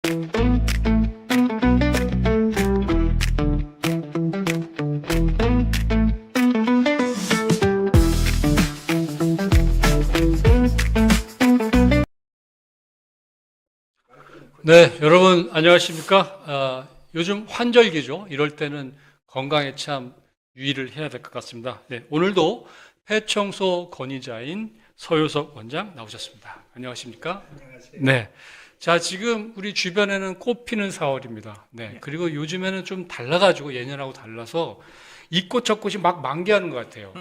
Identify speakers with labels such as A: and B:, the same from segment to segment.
A: 네, 여러분 안녕하십니까? 요즘 환절기죠. 이럴 때는 건강에 참 유의를 해야 될 것 같습니다. 네, 오늘도 폐청소 권위자인 서효석 원장 나오셨습니다. 안녕하십니까?
B: 안녕하세요.
A: 네. 자, 지금 우리 주변에는 꽃 피는 4월입니다. 네. 그리고 요즘에는 좀 달라가지고 예년하고 달라서 이 꽃 저 꽃이 막 만개하는 것 같아요.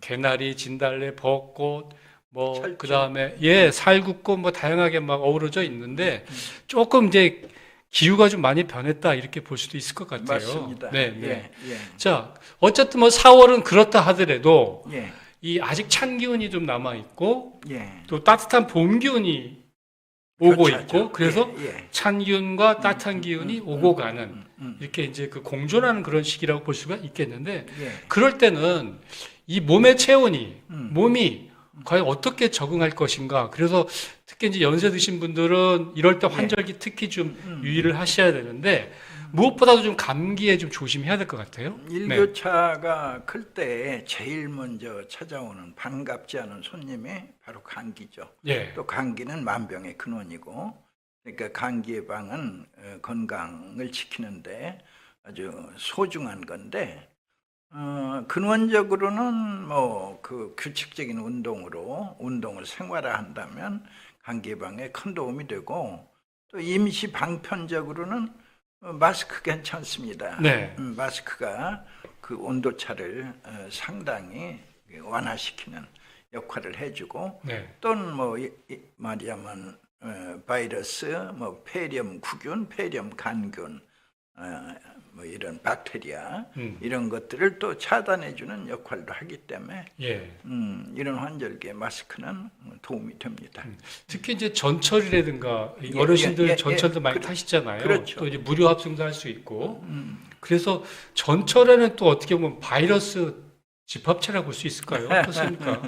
A: 개나리, 진달래, 벚꽃, 뭐
B: 철쭉.
A: 그다음에 살구꽃 뭐 다양하게 막 어우러져 있는데 조금 이제 기후가 좀 많이 변했다 이렇게 볼 수도 있을 것 같아요.
B: 맞습니다.
A: 네, 네.
B: 예,
A: 자, 어쨌든 뭐 4월은 그렇다 하더라도
B: 예,
A: 이 아직 찬 기운이 좀 남아 있고
B: 예.
A: 또 따뜻한 봄 기운이 오고
B: 교차죠.
A: 있고 그래서
B: 예, 예.
A: 찬 기운과 따뜻한 기운이 오고 가는
B: 음.
A: 이렇게 이제 그 공존하는 그런 시기라고 볼 수가 있겠는데
B: 예.
A: 그럴 때는 이 몸의 체온이 몸이
B: 음.
A: 과연 어떻게 적응할 것인가. 그래서 특히 이제 연세 드신 분들은 이럴 때 환절기 특히 좀 유의를 하셔야 되는데 무엇보다도 좀 감기에 좀 조심해야 될 것 같아요. 네.
B: 일교차가 클 때 제일 먼저 찾아오는 반갑지 않은 손님이 바로 감기죠.
A: 예.
B: 또 감기는 만병의 근원이고, 그러니까 감기 예방은 건강을 지키는데 아주 소중한 건데, 근원적으로는 뭐 그 규칙적인 운동으로 운동을 생활화한다면 감기 예방에 큰 도움이 되고, 또 임시 방편적으로는 마스크 괜찮습니다.
A: 네.
B: 마스크가 그 온도차를 상당히 완화시키는 역할을 해주고,
A: 네.
B: 또는 뭐 말하자면 바이러스, 뭐 폐렴 구균, 폐렴 간균, 뭐 이런 박테리아 이런 것들을 또 차단해주는 역할도 하기 때문에
A: 예.
B: 이런 환절기에 마스크는 도움이 됩니다.
A: 특히 이제 전철이라든가 어르신들 전철도 많이 타시잖아요.
B: 그렇죠.
A: 또 이제 무료 합승도 할 수 있고. 그래서 전철에는 또 어떻게 보면 바이러스 집합체라고 볼 수 있을까요? 어떻습니까?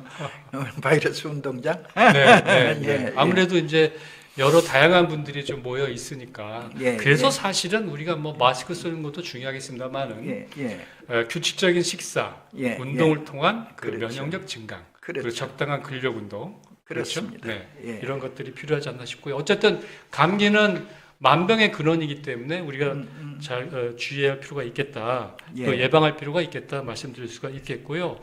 B: 바이러스 운동장?
A: 네, 네, 네.
B: 예,
A: 아무래도 이제 여러 다양한 분들이 좀 모여 있으니까
B: 예,
A: 그래서
B: 예.
A: 사실은 우리가 뭐 마스크 쓰는 것도 중요하겠습니다만은
B: 예, 예.
A: 규칙적인 식사,
B: 예,
A: 운동을
B: 예.
A: 통한 그
B: 그렇죠.
A: 면역력 증강,
B: 그렇죠.
A: 그리고 적당한 근력 운동,
B: 그렇습니다.
A: 그렇죠? 네,
B: 예.
A: 이런 것들이 필요하지 않나 싶고요. 어쨌든 감기는 만병의 근원이기 때문에 우리가 잘 주의해야 할 필요가 있겠다,
B: 예.
A: 또 예방할 필요가 있겠다 말씀드릴 수가 있겠고요.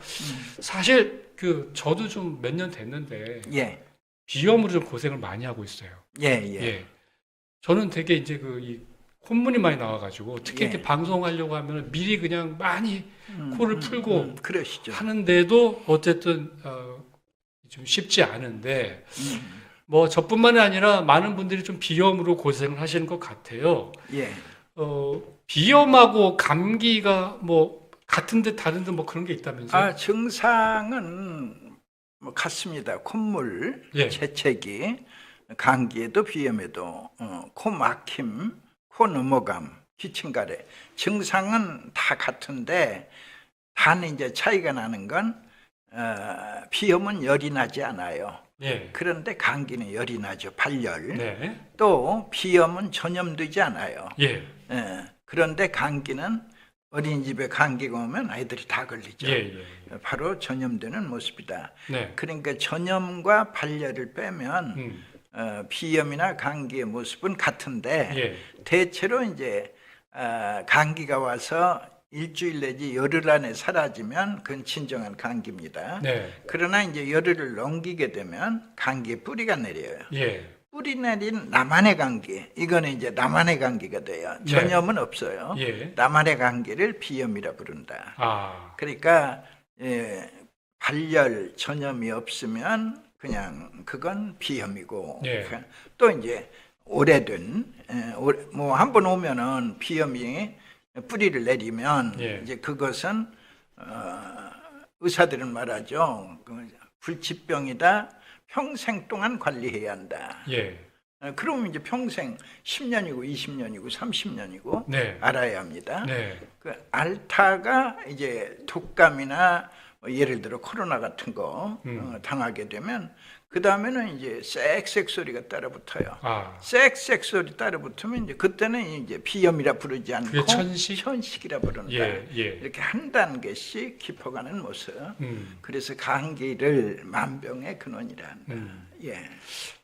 A: 사실 그 저도 좀 몇 년 됐는데
B: 예,
A: 비염으로 좀 고생을 많이 하고 있어요.
B: 예, 예.
A: 예. 저는 되게 이제 이 콧물이 많이 나와가지고 특히
B: 예.
A: 이렇게 방송하려고 하면 미리 그냥 많이 코를 풀고
B: 그러시죠.
A: 하는데도 어쨌든 좀 쉽지 않은데 뭐 저뿐만이 아니라 많은 분들이 좀 비염으로 고생을 하시는 것 같아요.
B: 예,
A: 비염하고 감기가 뭐 같은 듯 다른 듯 뭐 그런 게 있다면서요?
B: 증상은 뭐 같습니다. 콧물,
A: 예.
B: 재채기, 감기에도 비염에도 코 막힘, 코 넘어감, 기침가래 증상은 다 같은데 단 이제 차이가 나는 건 비염은 열이 나지 않아요.
A: 예.
B: 그런데 감기는 열이 나죠. 발열.
A: 네.
B: 또 비염은 전염되지 않아요.
A: 예.
B: 그런데 감기는 어린이집에 감기가 오면 아이들이 다 걸리죠.
A: 예.
B: 바로 전염되는 모습이다.
A: 네.
B: 그러니까 전염과 발열을 빼면 비염이나 감기의 모습은 같은데
A: 예.
B: 대체로 이제 감기가 와서 일주일 내지 열흘 안에 사라지면 그건 진정한 감기입니다.
A: 네.
B: 그러나 이제 열흘을 넘기게 되면 감기의 뿌리가 내려요.
A: 예.
B: 뿌리 내린 나만의 감기, 이거는 이제 나만의 감기가 돼요.
A: 네.
B: 전염은 없어요.
A: 예.
B: 나만의 감기를 비염이라 부른다.
A: 아.
B: 그러니까 발열, 전염이 없으면 그냥 그건 비염이고,
A: 예.
B: 또 이제 오래된 뭐 한 번 오면은 비염이 뿌리를 내리면
A: 예.
B: 이제 그것은 의사들은 말하죠. 불치병이다. 평생 동안 관리해야 한다.
A: 예.
B: 그러면 이제 평생 10년이고 20년이고 30년이고
A: 네.
B: 알아야 합니다.
A: 네.
B: 그 앓다가 이제 독감이나 뭐 예를 들어 코로나 같은 거 당하게 되면 그 다음에는 이제 쌕쌕 소리가 따라 붙어요.
A: 아,
B: 쌕쌕 소리 따라 붙으면 이제 그때는 이제 비염이라 부르지 않고
A: 그게 천식?
B: 천식이라 부른다.
A: 예, 예.
B: 이렇게 한 단계씩 깊어가는 모습.
A: 음.
B: 그래서 감기를 만병의 근원이라 한다. 예,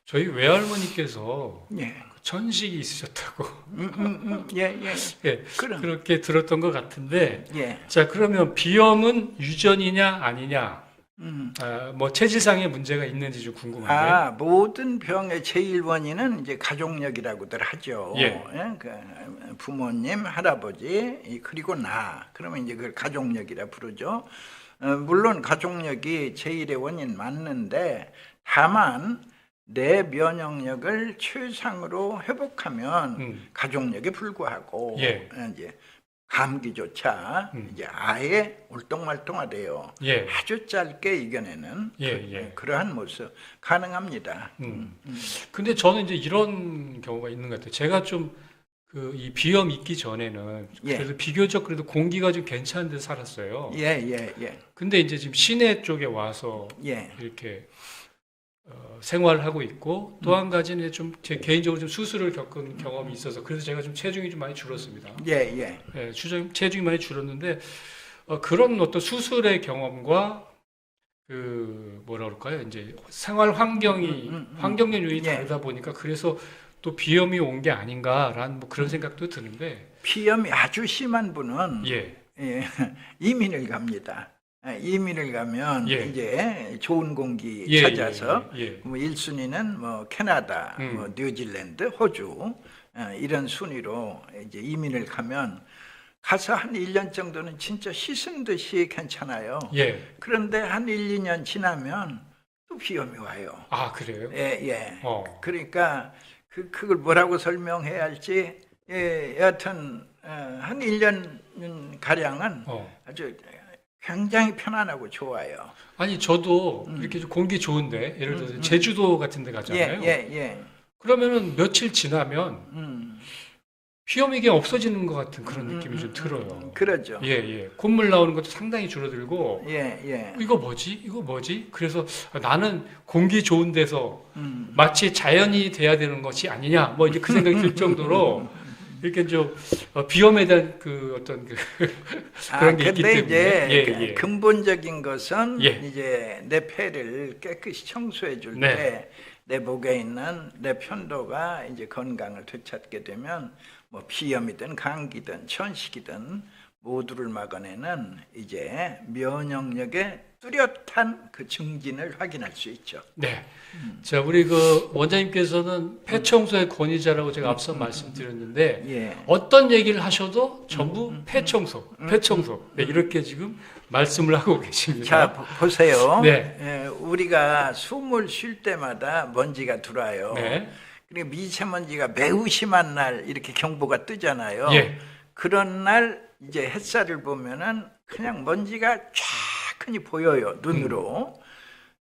A: 저희 외할머니께서
B: 예,
A: 천식이 있으셨다고
B: 예, 예.
A: 예,
B: 그럼,
A: 그렇게 들었던 것 같은데,
B: 예,
A: 자, 그러면 비염은 유전이냐 아니냐, 뭐 체질상의 문제가 있는지 좀 궁금한데.
B: 아, 모든 병의 제일 원인은 이제 가족력이라고들 하죠.
A: 예.
B: 그 부모님, 할아버지, 그리고 나. 그러면 이제 그걸 가족력이라 부르죠. 물론 가족력이 제일의 원인 맞는데, 다만 내 면역력을 최상으로 회복하면 가족력에 불구하고
A: 예.
B: 이제 감기조차 이제 아예 울뚱말뚱하대요.
A: 예.
B: 아주 짧게 이겨내는
A: 예, 예.
B: 그러한 모습 가능합니다.
A: 근데 저는 이제 이런 경우가 있는 것 같아요. 제가 좀 이 비염 있기 전에는
B: 예.
A: 그래도 비교적 그래도 공기가 좀 괜찮은 데 살았어요.
B: 예, 예, 예,
A: 근데 이제 지금 시내 쪽에 와서
B: 예,
A: 이렇게 생활을 하고 있고 또 한 가지는 좀 제 개인적으로 좀 수술을 겪은 경험이 있어서 그래서 제가 좀 체중이 좀 많이 줄었습니다.
B: 예, 예.
A: 예, 체중이 많이 줄었는데 그런 어떤 수술의 경험과 그 뭐라 그럴까요? 이제 생활 환경이 환경적 요인이
B: 예.
A: 다르다 보니까 그래서 또 비염이 온 게 아닌가라는 뭐 그런 생각도 드는데
B: 비염이 아주 심한 분은
A: 예,
B: 예, 이민을 갑니다. 이민을 가면
A: 예.
B: 이제 좋은 공기
A: 예,
B: 찾아서
A: 예, 예.
B: 뭐 1순위는 뭐 캐나다, 뭐 뉴질랜드, 호주 이런 순위로 이제 이민을 가면 가서 한 1년 정도는 진짜 씻은 듯이 괜찮아요.
A: 예.
B: 그런데 한 1, 2년 지나면 또 비염이 와요.
A: 아, 그래요?
B: 예, 예.
A: 어.
B: 그러니까 그걸 뭐라고 설명해야 할지 여하튼 한 1년 가량은 아주 굉장히 편안하고 좋아요.
A: 아니 저도 이렇게 좀 공기 좋은데 예를 들어서 제주도 같은 데 가잖아요.
B: 예, 예.
A: 그러면은 며칠 지나면 비염이 그냥 없어지는 것 같은 그런 느낌이 좀 들어요.
B: 그러죠.
A: 예, 예. 콧물 나오는 것도 상당히 줄어들고
B: 예, 예.
A: 이거 뭐지? 이거 뭐지? 그래서 나는 공기 좋은 데서 마치 자연이 돼야 되는 것이 아니냐 뭐 이제 그 생각이 들 정도로 이렇게 좀 비염에 대한 그 어떤 그런 게 있기
B: 근데
A: 때문에
B: 이제
A: 예.
B: 근본적인 것은
A: 예.
B: 이제 내 폐를 깨끗이 청소해 줄
A: 네.
B: 때 내 목에 있는 내 편도가 이제 건강을 되찾게 되면 뭐 비염이든 감기든 천식이든 모두를 막아내는 이제 면역력의 뚜렷한 그 증진을 확인할 수 있죠.
A: 네. 자, 우리 그 원장님께서는 폐청소의 권위자라고 제가 앞서 말씀드렸는데
B: 예.
A: 어떤 얘기를 하셔도 전부 폐청소. 네, 이렇게 지금 말씀을 하고 계십니다.
B: 자, 보세요.
A: 네.
B: 예, 우리가 숨을 쉴 때마다 먼지가 들어와요.
A: 네.
B: 그리고 미세먼지가 매우 심한 날 이렇게 경보가 뜨잖아요.
A: 예.
B: 그런 날 이제 햇살을 보면은 그냥 먼지가 쫙 흔히 보여요, 눈으로.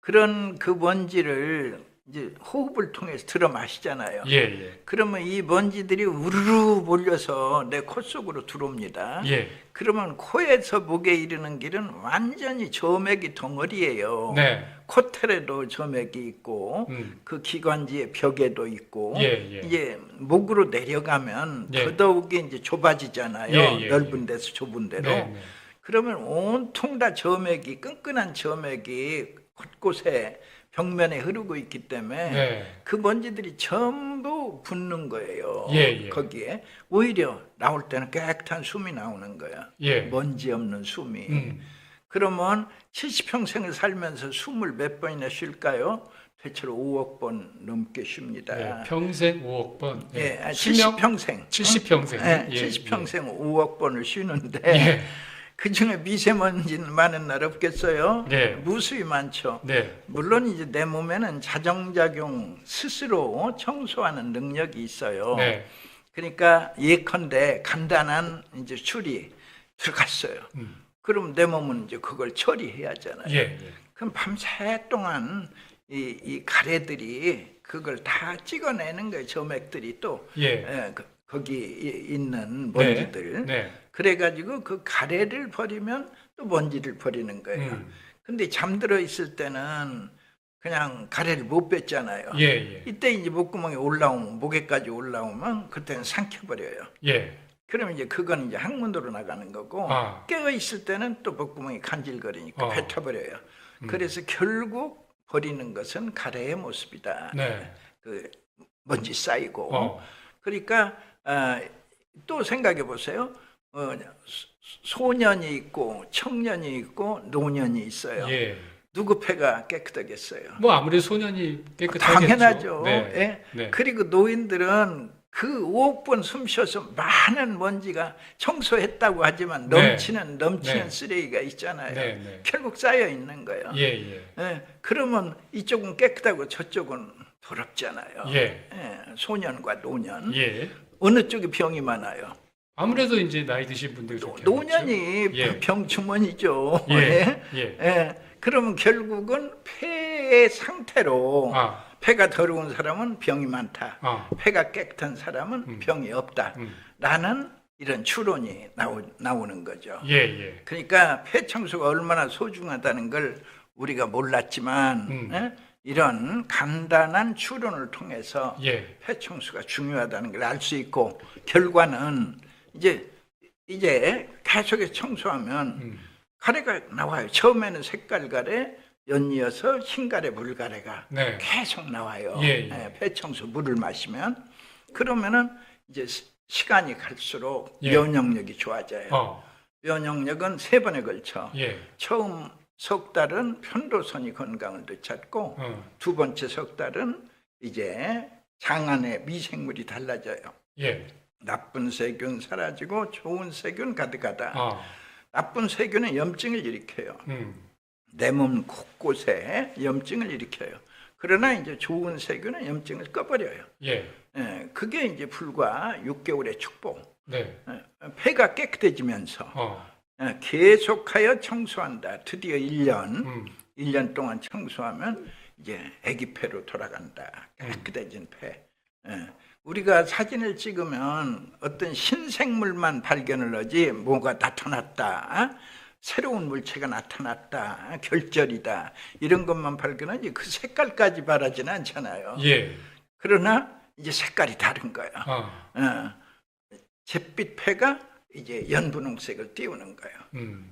B: 그런 그 먼지를 이제 호흡을 통해서 들어 마시잖아요.
A: 예, 예.
B: 그러면 이 먼지들이 우르르 몰려서 내 코 속으로 들어옵니다.
A: 예.
B: 그러면 코에서 목에 이르는 길은 완전히 점액이 덩어리예요.
A: 네.
B: 콧털에도 점액이 있고 그 기관지의 벽에도 있고
A: 예, 예.
B: 이제 목으로 내려가면
A: 예.
B: 더더욱이 이제 좁아지잖아요.
A: 예, 예,
B: 넓은 데서 좁은 데로.
A: 네, 네.
B: 그러면 온통 다 점액이 끈끈한 점액이 곳곳에 벽면에 흐르고 있기 때문에
A: 네.
B: 그 먼지들이 전부 붙는 거예요.
A: 예, 예.
B: 거기에 오히려 나올 때는 깨끗한 숨이 나오는 거야.
A: 예.
B: 먼지 없는 숨이. 그러면 70평생을 살면서 숨을 몇 번이나 쉴까요? 대체로 5억 번 넘게 쉽니다.
A: 네, 평생 5억 번.
B: 예,
A: 수명
B: 70평생.
A: 70평생.
B: 예,
A: 예,
B: 70평생 5억 번을 쉬는데
A: 예.
B: 그 중에 미세먼지는 많은 날 없겠어요?
A: 네.
B: 무수히 많죠.
A: 네.
B: 물론 이제 내 몸에는 자정작용 스스로 청소하는 능력이 있어요.
A: 네.
B: 그러니까 예컨대 간단한 이제 술이 들어갔어요. 그럼 내 몸은 이제 그걸 처리해야 하잖아요.
A: 예, 예.
B: 그럼 밤새 동안 이 가래들이 그걸 다 찍어내는 거예요. 점액들이 또
A: 예.
B: 거기 있는 먼지들.
A: 네.
B: 그래가지고 그 가래를 버리면 또 먼지를 버리는 거예요. 근데 잠들어 있을 때는 그냥 가래를 못 뺐잖아요.
A: 예, 예.
B: 이때 이제 목구멍에 올라오면 목에까지 올라오면 그때는 삼켜버려요.
A: 예.
B: 그러면 이제 그건 이제 항문으로 나가는 거고
A: 아.
B: 깨어 있을 때는 또 목구멍이 간질거리니까 뱉어버려요. 그래서 결국 버리는 것은 가래의 모습이다.
A: 네.
B: 그 먼지 쌓이고.
A: 어.
B: 그러니까 또 생각해 보세요. 소년이 있고 청년이 있고 노년이 있어요.
A: 예.
B: 누구 폐가 깨끗하겠어요?
A: 뭐 아무래도 소년이 깨끗하겠죠.
B: 당연하죠.
A: 네.
B: 예?
A: 네.
B: 그리고 노인들은 그 5억 번 숨 쉬어서 많은 먼지가 청소했다고 하지만
A: 네.
B: 넘치는
A: 네.
B: 쓰레기가 있잖아요.
A: 네, 네.
B: 결국 쌓여 있는 거예요.
A: 예, 예.
B: 예, 그러면 이쪽은 깨끗하고 저쪽은 더럽잖아요.
A: 예.
B: 예, 소년과 노년.
A: 예.
B: 어느 쪽에 병이 많아요?
A: 아무래도 이제 나이 드신 분들이 좀
B: 노년이
A: 예.
B: 병주머니죠.
A: 예. 예.
B: 예, 그러면 결국은 폐의 상태로
A: 아.
B: 폐가 더러운 사람은 병이 많다.
A: 아.
B: 폐가 깨끗한 사람은 병이 없다. 라는 이런 추론이 나오는 거죠.
A: 예, 예.
B: 그러니까 폐 청소가 얼마나 소중하다는 걸 우리가 몰랐지만 예? 이런 간단한 추론을 통해서
A: 예.
B: 폐 청소가 중요하다는 걸 알 수 있고 결과는 이제 계속해서 청소하면 가래가 나와요. 처음에는 색깔 가래, 연이어서 흰가래, 물가래가
A: 네.
B: 계속 나와요.
A: 예, 예.
B: 폐 청소 물을 마시면 그러면은 이제 시간이 갈수록
A: 예.
B: 면역력이 좋아져요. 면역력은 3번에 걸쳐.
A: 예.
B: 처음 석 달은 편도선이 건강을 되찾고 두 번째 석 달은 이제 장 안에 미생물이 달라져요.
A: 예.
B: 나쁜 세균 사라지고 좋은 세균 가득하다.
A: 아.
B: 나쁜 세균은 염증을 일으켜요. 내 몸 곳곳에 염증을 일으켜요. 그러나 이제 좋은 세균은 염증을 꺼버려요.
A: 예.
B: 예, 그게 이제 불과 6개월의 축복.
A: 네.
B: 폐가 깨끗해지면서 계속하여 청소한다. 드디어 1년 동안 청소하면 이제 아기 폐로 돌아간다. 깨끗해진 폐. 우리가 사진을 찍으면 어떤 신생물만 발견을 하지 뭐가 나타났다. 새로운 물체가 나타났다. 결절이다. 이런 것만 발견하지 그 색깔까지 바라지는 않잖아요.
A: 예.
B: 그러나 이제 색깔이 다른 거야. 잿빛 폐가 이제 연분홍색을 띄우는 거예요.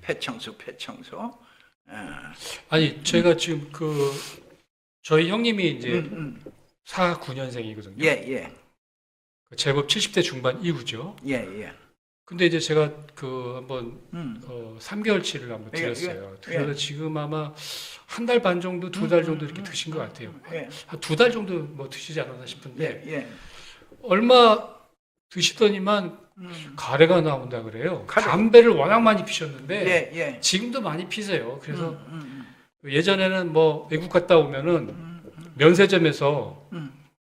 B: 폐청소.
A: 아니 제가 지금 저희 형님이 이제 49년생이거든요.
B: 예.
A: 제법 70대 중반 이후죠.
B: 예.
A: 근데 이제 제가 한번 3개월치를 한번
B: 예,
A: 드렸어요.
B: 예.
A: 그래서 지금 아마 한 달 반 정도, 2달 정도 이렇게 드신 것 같아요.
B: 예.
A: 한 2달 정도 뭐 드시지 않았나 싶은데
B: 예.
A: 얼마 드시더니만 가래가 나온다 그래요.
B: 가래.
A: 담배를 워낙 많이 피셨는데
B: 예.
A: 지금도 많이 피세요. 그래서 예전에는 뭐 외국 갔다 오면은 면세점에서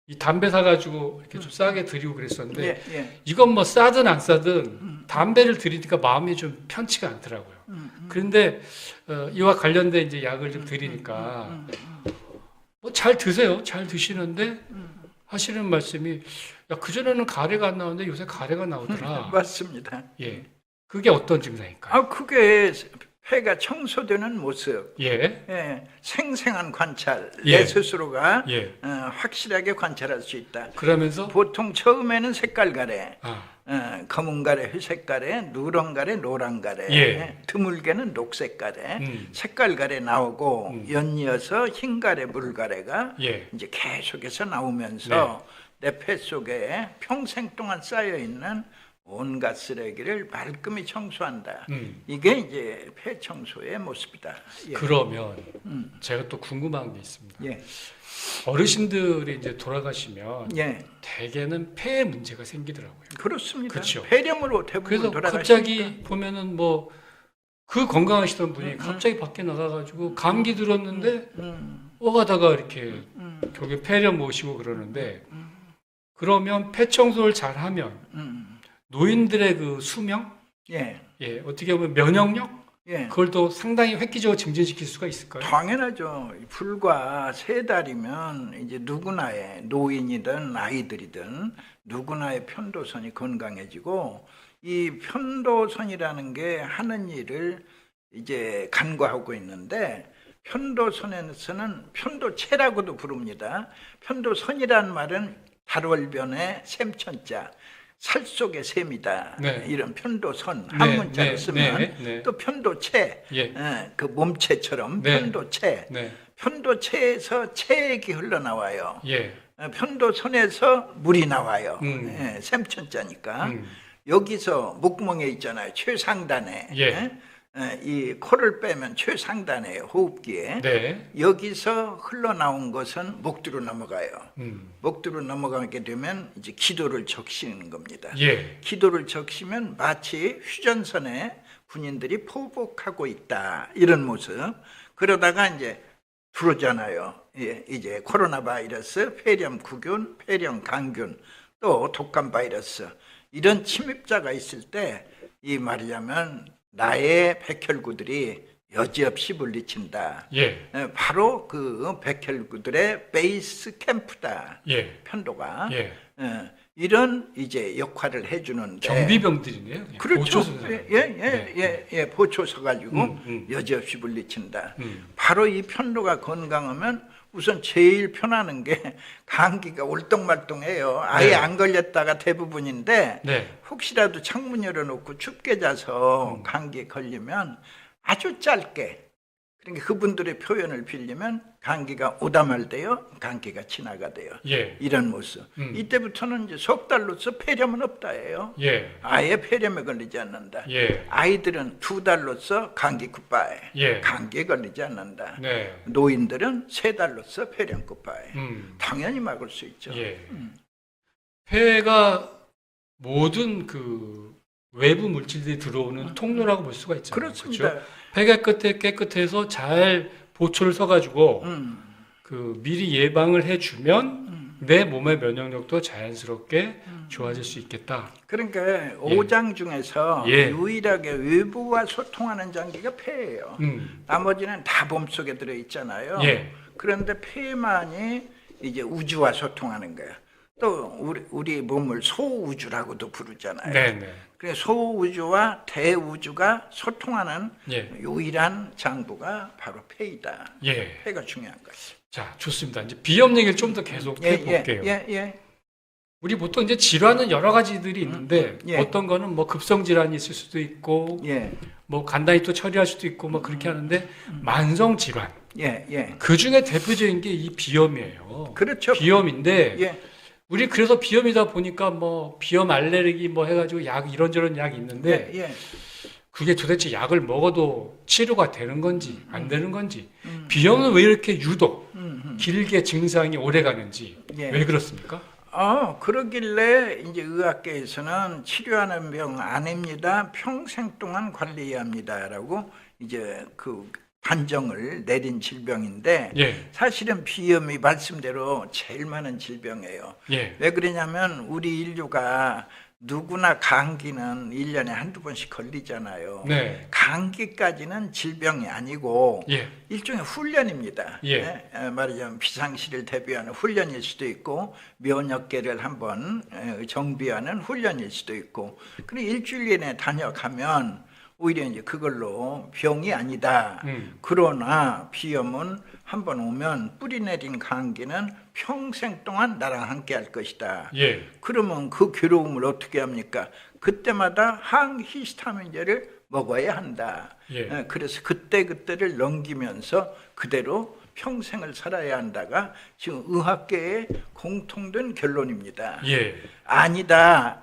A: 이 담배 사가지고 이렇게 좀 싸게 드리고 그랬었는데
B: 예.
A: 이건 뭐 싸든 안 싸든 담배를 드리니까 마음이 좀 편치가 않더라고요. 그런데 이와 관련된 이제 약을 좀 드리니까 뭐 잘 드세요. 잘 드시는데 하시는 말씀이 야, 그전에는 가래가 안 나오는데 요새 가래가 나오더라.
B: 맞습니다.
A: 예. 그게 어떤 증상일까요?
B: 그게 폐가 청소되는 모습.
A: 예.
B: 생생한 관찰.
A: 예.
B: 내 스스로가
A: 예.
B: 확실하게 관찰할 수 있다.
A: 그러면서
B: 보통 처음에는 색깔 가래,
A: 아,
B: 검은 가래, 회색 가래, 누런 가래, 노란 가래,
A: 예.
B: 드물게는 녹색 가래, 색깔 가래 나오고 연이어서 흰 가래, 물 가래가
A: 예.
B: 이제 계속해서 나오면서 내 폐 속에 평생 동안 쌓여 있는 온갖 쓰레기를 말끔히 청소한다. 이게 이제 폐 청소의 모습이다. 예.
A: 그러면 제가 또 궁금한 게 있습니다.
B: 예.
A: 어르신들이 이제 돌아가시면
B: 예.
A: 대개는 폐에 문제가 생기더라고요.
B: 그렇습니다.
A: 그렇죠.
B: 폐렴으로 대부분
A: 그래서
B: 돌아가시니까.
A: 갑자기 보면은 뭐 그 건강하시던 분이 갑자기 밖에 나가가지고 감기 들었는데 오가다가 이렇게 결국에 폐렴 오시고 그러는데 그러면 폐 청소를 잘하면 노인들의 그 수명,
B: 예.
A: 어떻게 보면 면역력,
B: 예.
A: 그걸 또 상당히 획기적으로 증진시킬 수가 있을까요?
B: 당연하죠. 불과 3달이면 이제 누구나의 노인이든 아이들이든 누구나의 편도선이 건강해지고 이 편도선이라는 게 하는 일을 이제 간과하고 있는데 편도선에서는 편도체라고도 부릅니다. 편도선이라는 말은 달월변의 샘천자, 살 속의 샘이다.
A: 네.
B: 이런 편도선
A: 네,
B: 한 문자로
A: 네,
B: 쓰면
A: 네, 네.
B: 또 편도체,
A: 예.
B: 그 몸체처럼
A: 네.
B: 편도체,
A: 네.
B: 편도체에서 체액이 흘러나와요.
A: 예.
B: 편도선에서 물이 나와요. 샘천자니까. 여기서 목구멍에 있잖아요. 최상단에.
A: 예.
B: 이 코를 빼면 최상단에 호흡기에.
A: 네.
B: 여기서 흘러나온 것은 목뒤로 넘어가요. 목뒤로 넘어가게 되면 이제 기도를 적시는 겁니다.
A: 예.
B: 기도를 적시면 마치 휴전선에 군인들이 포복하고 있다. 이런 모습. 그러다가 이제 들어오잖아요. 예, 이제 코로나 바이러스, 폐렴 구균, 폐렴 강균, 또 독감 바이러스 이런 침입자가 있을 때 이 말이자면 나의 백혈구들이 여지없이 물리친다.
A: 예.
B: 바로 그 백혈구들의 베이스 캠프다.
A: 예.
B: 편도가.
A: 예.
B: 이런 이제 역할을 해주는데
A: 경비병들이네요.
B: 그렇죠.
A: 보초소.
B: 보초서 가지고 여지없이 물리친다. 바로 이 편도가 건강하면 우선 제일 편하는 게 감기가 올똥말똥해요. 아예
A: 네.
B: 안 걸렸다가 대부분인데
A: 네.
B: 혹시라도 창문 열어놓고 춥게 자서 감기에 걸리면 아주 짧게, 그러니까 그분들의 표현을 빌리면 감기가 오다 말대요. 감기가 지나가대요.
A: 예.
B: 이런 모습. 이때부터는 이제 석 달로서 폐렴은 없다예요.
A: 예.
B: 아예 폐렴에 걸리지 않는다.
A: 예.
B: 아이들은 2달로서 감기 굿바이.
A: 예.
B: 감기에 걸리지 않는다.
A: 네.
B: 노인들은 3달로서 폐렴 굿바이. 당연히 막을 수 있죠.
A: 예. 폐가 모든 그 외부 물질들이 들어오는 통로라고 볼 수가 있잖아요.
B: 그렇습니다.
A: 그렇죠? 폐가 깨끗해서 잘 보초를 서가지고 그 미리 예방을 해주면 내 몸의 면역력도 자연스럽게 좋아질 수 있겠다.
B: 그러니까 5장 중에서
A: 예.
B: 유일하게 외부와 소통하는 장기가 폐예요. 나머지는 다 몸속에 들어있잖아요.
A: 예.
B: 그런데 폐만이 이제 우주와 소통하는 거예요. 또 우리 몸을 소우주라고도 부르잖아요.
A: 네네.
B: 그래서 소우주와 대우주가 소통하는
A: 예.
B: 유일한 장부가 바로 폐이다.
A: 예.
B: 폐가 중요한 거예요.
A: 자, 좋습니다. 이제 비염 얘기를 좀 더 계속 해볼게요.
B: 예.
A: 우리 보통 이제 질환은 여러 가지들이 있는데
B: 예.
A: 어떤 거는 뭐 급성 질환이 있을 수도 있고
B: 예.
A: 뭐 간단히 또 처리할 수도 있고 뭐 그렇게 하는데 만성 질환
B: 예.
A: 그 중에 대표적인 게 이 비염이에요.
B: 그렇죠.
A: 비염인데
B: 예.
A: 우리 그래서 비염이다 보니까 뭐 비염 알레르기 뭐 해가지고 약 이런저런 약이 있는데
B: 예.
A: 그게 도대체 약을 먹어도 치료가 되는 건지 안 되는 건지 비염은 왜 이렇게 유독 길게 증상이 오래 가는지
B: 예.
A: 왜 그렇습니까?
B: 그러길래 이제 의학계에서는 치료하는 병 아닙니다. 평생 동안 관리해야 합니다라고 이제 그 판정을 내린 질병인데
A: 예.
B: 사실은 비염이 말씀대로 제일 많은 질병이에요.
A: 예.
B: 왜 그러냐면 우리 인류가 누구나 감기는 1년에 한두 번씩 걸리잖아요.
A: 네.
B: 감기까지는 질병이 아니고
A: 예.
B: 일종의 훈련입니다.
A: 예.
B: 말하자면 비상시를 대비하는 훈련일 수도 있고 면역계를 한번 정비하는 훈련일 수도 있고 그리고 일주일 내내 다녀가면 오히려 이제 그걸로 병이 아니다. 그러나 비염은 한번 오면 뿌리 내린 감기는 평생 동안 나랑 함께 할 것이다.
A: 예.
B: 그러면 그 괴로움을 어떻게 합니까? 그때마다 항히스타민제를 먹어야 한다.
A: 예.
B: 그래서 그때를 넘기면서 그대로 평생을 살아야 한다가 지금 의학계의 공통된 결론입니다.
A: 예.
B: 아니다.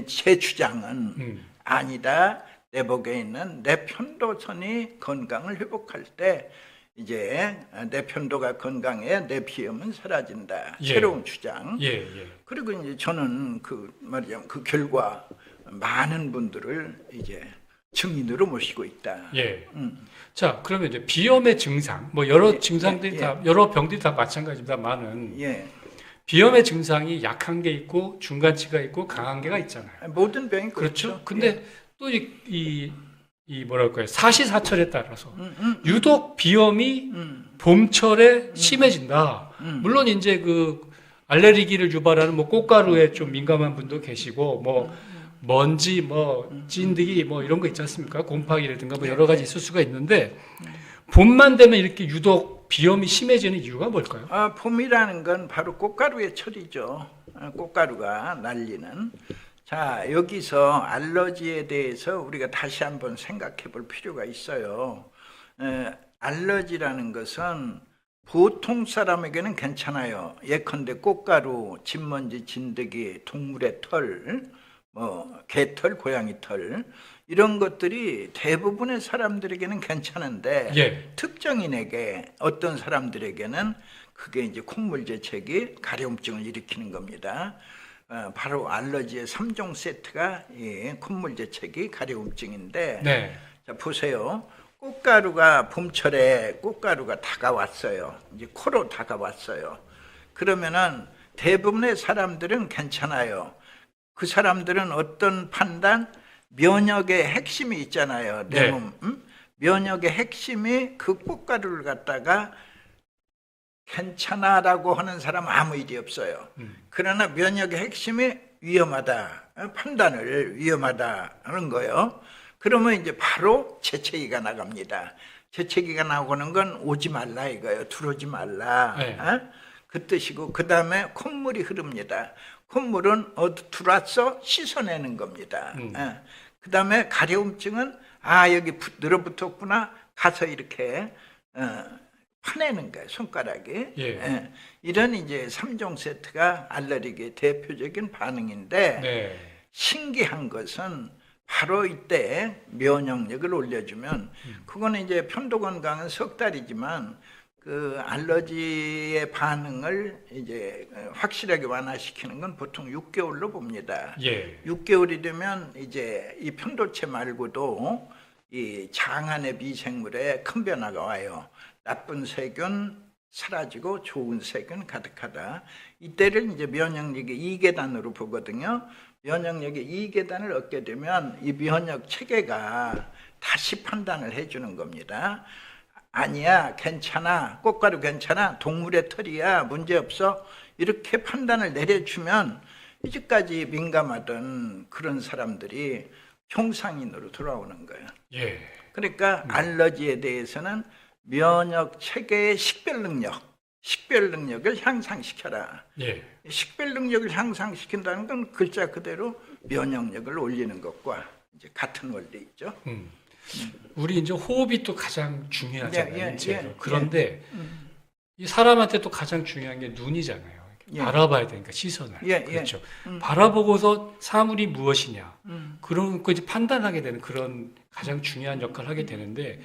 B: 제 주장은 아니다. 내 복에 있는 내 편도선이 건강을 회복할 때 이제 내 편도가 건강해 내 비염은 사라진다.
A: 예.
B: 새로운 주장.
A: 예.
B: 그리고 이제 저는 그 결과 많은 분들을 이제 증인으로 모시고 있다.
A: 예. 자, 그러면 이제 비염의 증상, 뭐 여러 증상들이 다 여러 병들이 다 마찬가지입니다만은
B: 예.
A: 비염의 증상이 약한 게 있고 중간치가 있고 강한 게가 있잖아요.
B: 모든 병이
A: 그렇죠. 근데 또 이 뭐랄까요 사시사철에 따라서 유독 비염이 봄철에 심해진다. 물론 이제 그 알레르기를 유발하는 뭐 꽃가루에 좀 민감한 분도 계시고 뭐 먼지 뭐 찐득이 뭐 이런 거 있지 않습니까? 곰팡이라든가 뭐 여러 가지 있을 수가 있는데 봄만 되면 이렇게 유독 비염이 심해지는 이유가 뭘까요?
B: 봄이라는 건 바로 꽃가루의 철이죠. 꽃가루가 날리는. 자, 여기서 알러지에 대해서 우리가 다시 한번 생각해 볼 필요가 있어요. 알러지라는 것은 보통 사람에게는 괜찮아요. 예컨대 꽃가루, 진먼지, 진드기, 동물의 털, 개털, 고양이 털, 이런 것들이 대부분의 사람들에게는 괜찮은데
A: 예.
B: 특정인에게, 어떤 사람들에게는 그게 이제 콧물 재채기, 가려움증을 일으키는 겁니다. 바로 알러지의 3종 세트가 이 콧물 재채기, 가려움증인데,
A: 네.
B: 자, 보세요. 꽃가루가 봄철에 꽃가루가 다가왔어요. 이제 코로 다가왔어요. 그러면은 대부분의 사람들은 괜찮아요. 그 사람들은 어떤 판단? 면역의 핵심이 있잖아요. 내 몸. 면역의 핵심이 그 꽃가루를 갖다가 괜찮아라고 하는 사람은 아무 일이 없어요. 그러나 면역의 핵심이 위험하다. 판단을 위험하다 하는 거예요. 그러면 이제 바로 재채기가 나갑니다. 재채기가 나오는 건 오지 말라 이거예요. 들어오지 말라.
A: 네.
B: 그 뜻이고, 그 다음에 콧물이 흐릅니다. 콧물은 들어왔어 씻어내는 겁니다. 그 다음에 가려움증은 여기 늘어붙었구나 가서 이렇게 파내는 거예요. 손가락이.
A: 예.
B: 이런 이제 3종 세트가 알레르기의 대표적인 반응인데,
A: 네.
B: 신기한 것은 바로 이때 면역력을 올려주면, 그거는 이제 편도건강은 석 달이지만 그 알러지의 반응을 이제 확실하게 완화시키는 건 보통 6개월로 봅니다.
A: 예.
B: 6개월이 되면 이제 이 편도체 말고도 이 장 안의 미생물에 큰 변화가 와요. 나쁜 세균 사라지고 좋은 세균 가득하다. 이때를 이제 면역력의 2계단으로 보거든요. 면역력의 2계단을 얻게 되면 이 면역 체계가 다시 판단을 해주는 겁니다. 아니야, 괜찮아, 꽃가루 괜찮아, 동물의 털이야, 문제없어, 이렇게 판단을 내려주면 이제까지 민감하던 그런 사람들이 정상인으로 돌아오는 거예요.
A: 예.
B: 그러니까 알러지에 대해서는 면역 체계의 식별 능력을 향상시켜라.
A: 예.
B: 식별 능력을 향상시킨다는 건 글자 그대로 면역력을 올리는 것과 이제 같은 원리죠.
A: 우리 이제 호흡이 또 가장 중요하잖아요. 그런데
B: 예.
A: 이 사람한테 또 가장 중요한 게 눈이잖아요.
B: 예.
A: 바라봐야 되니까 시선을.
B: 예.
A: 그렇죠. 바라보고서 사물이 무엇이냐. 그런 거 이제 판단하게 되는 그런 가장 중요한 역할을 하게 되는데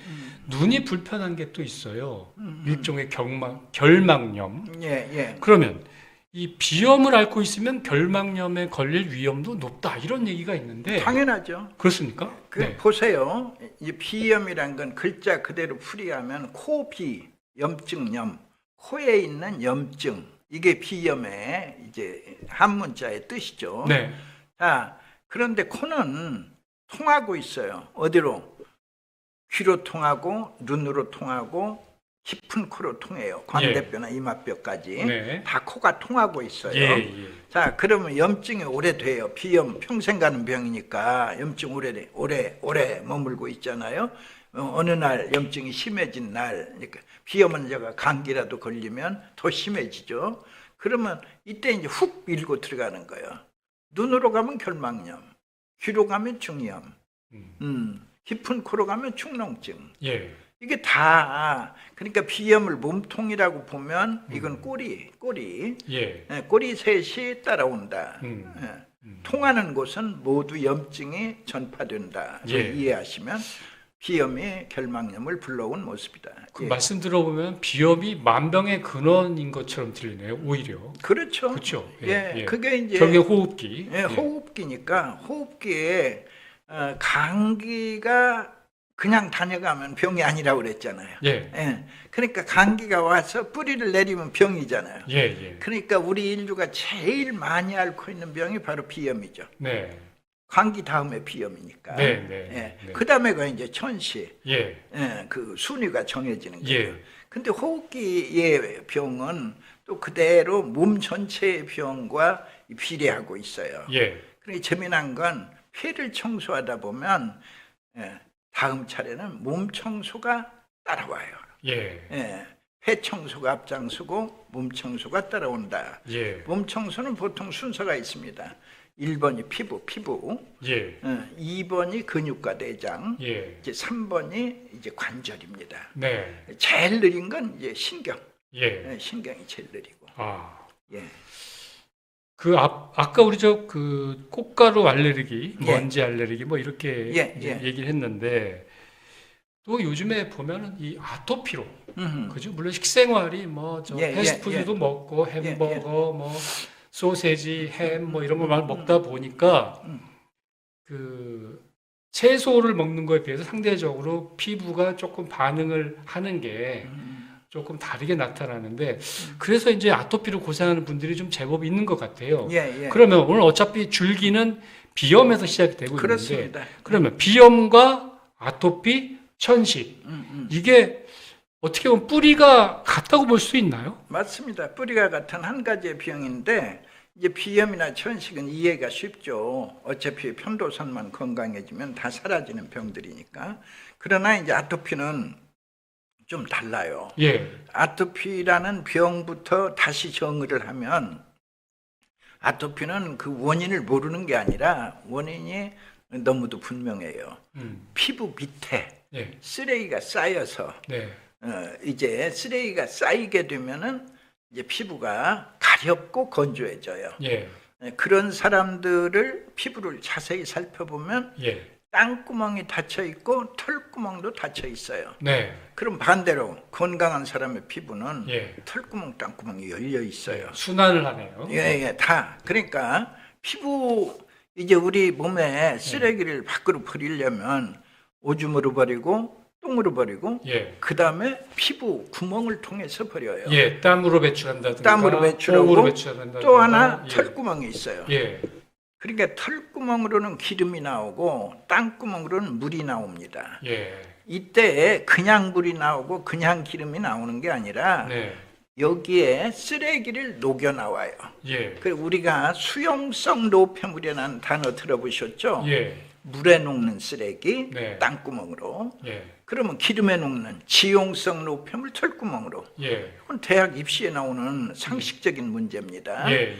A: 눈이 불편한 게 또 있어요. 일종의 결막염.
B: 예.
A: 그러면 이 비염을 앓고 있으면 결막염에 걸릴 위험도 높다 이런 얘기가 있는데
B: 당연하죠.
A: 그렇습니까? 네.
B: 보세요. 이 비염이란 건 글자 그대로 풀이하면 코비, 염증염, 코에 있는 염증, 이게 비염의 이제 한문자의 뜻이죠.
A: 네.
B: 자, 그런데 코는 통하고 있어요. 어디로? 귀로 통하고 눈으로 통하고 깊은 코로 통해요. 광대뼈나 이마뼈까지
A: 네.
B: 다 코가 통하고 있어요.
A: 예.
B: 자, 그러면 염증이 오래돼요. 비염 평생 가는 병이니까 염증 오래 머물고 있잖아요. 어느 날 염증이 심해진 날, 그러니까 비염은 제가 감기라도 걸리면 더 심해지죠. 그러면 이때 이제 훅 밀고 들어가는 거예요. 눈으로 가면 결막염, 귀로 가면 중이염, 깊은 코로 가면 축농증.
A: 예.
B: 이게 다, 그러니까 비염을 몸통이라고 보면 이건 꼬리,
A: 예.
B: 꼬리 셋이 따라온다. 통하는 곳은 모두 염증이 전파된다.
A: 예.
B: 이해하시면 비염이 결막염을 불러온 모습이다.
A: 그 말씀 들어보면 비염이 만병의 근원인 것처럼 들리네요. 오히려.
B: 그렇죠.
A: 그렇죠.
B: 그게 이제
A: 결국에 호흡기.
B: 호흡기니까 호흡기에 감기가 그냥 다녀가면 병이 아니라고 그랬잖아요. 그러니까 감기가 와서 뿌리를 내리면 병이잖아요. 그러니까 우리 인류가 제일 많이 앓고 있는 병이 바로 비염이죠.
A: 네.
B: 감기 다음에 비염이니까. 그 다음에가 이제 천시. 그 순위가 정해지는 거예요. 근데 호흡기의 병은 또 그대로 몸 전체의 병과 비례하고 있어요. 그러니까 재미난 건 폐를 청소하다 보면 다음 차례는 몸 청소가 따라와요.
A: 예.
B: 예. 폐 청소가 앞장서고 몸 청소가 따라온다.
A: 예.
B: 몸 청소는 보통 순서가 있습니다. 1번이 피부.
A: 예.
B: 2번이 근육과 내장.
A: 예.
B: 이제 3번이 이제 관절입니다.
A: 네.
B: 제일 느린 건 이제 신경.
A: 예.
B: 예, 신경이 제일 느리고.
A: 아.
B: 예.
A: 아까 우리 그 꽃가루 알레르기,
B: 예.
A: 먼지 알레르기 뭐 이렇게
B: 예,
A: 이제
B: 예.
A: 얘기를 했는데 또 요즘에 보면은 이 아토피로 그죠? 물론 식생활이 뭐 저
B: 예,
A: 패스트푸드도
B: 예.
A: 먹고 햄버거 뭐 소세지, 햄 뭐 이런 거 많이 먹다 보니까 그 채소를 먹는 거에 비해서 상대적으로 피부가 조금 반응을 하는 게 조금 다르게 나타나는데 그래서 이제 아토피로 고생하는 분들이 좀 제법 있는 것 같아요.
B: 예.
A: 그러면 오늘 어차피 줄기는 비염에서 시작이 되고
B: 그렇습니다.
A: 있는데 그러면 비염과 아토피, 천식 이게 어떻게 보면 뿌리가 같다고 볼 수 있나요?
B: 맞습니다. 뿌리가 같은 한 가지의 병인데 이제 비염이나 천식은 이해가 쉽죠. 어차피 편도선만 건강해지면 다 사라지는 병들이니까. 그러나 이제 아토피는 좀 달라요.
A: 예.
B: 아토피라는 병부터 다시 정의를 하면 아토피는 그 원인을 모르는 게 아니라 원인이 너무도 분명해요. 피부 밑에
A: 예.
B: 쓰레기가 쌓여서
A: 네.
B: 이제 쓰레기가 쌓이게 되면은 이제 피부가 가렵고 건조해져요.
A: 예.
B: 그런 사람들을 피부를 자세히 살펴보면
A: 예.
B: 땅구멍이 닫혀 있고 털구멍도 닫혀 있어요.
A: 네.
B: 그럼 반대로 건강한 사람의 피부는
A: 예.
B: 털구멍, 땅구멍이 열려 있어요.
A: 순환을 하네요.
B: 예, 다. 그러니까 피부 이제 우리 몸에 쓰레기를 밖으로 버리려면 오줌으로 버리고 똥으로 버리고
A: 예.
B: 그 다음에 피부 구멍을 통해서 버려요.
A: 예. 땀으로 배출한다든가
B: 땀으로 배출하고
A: 똥으로 배출한다든가
B: 또 하나
A: 예.
B: 털구멍이 있어요.
A: 예.
B: 그러니까 털구멍으로는 기름이 나오고 땅구멍으로는 물이 나옵니다.
A: 예.
B: 이때 그냥 물이 나오고 그냥 기름이 나오는 게 아니라
A: 네.
B: 여기에 쓰레기를 녹여 나와요.
A: 예.
B: 그리고 우리가 수용성 노폐물이라는 단어 들어보셨죠?
A: 예.
B: 물에 녹는 쓰레기
A: 네.
B: 땅구멍으로.
A: 예.
B: 그러면 기름에 녹는 지용성 노폐물 털구멍으로.
A: 예.
B: 이건 대학 입시에 나오는 상식적인 문제입니다.
A: 예.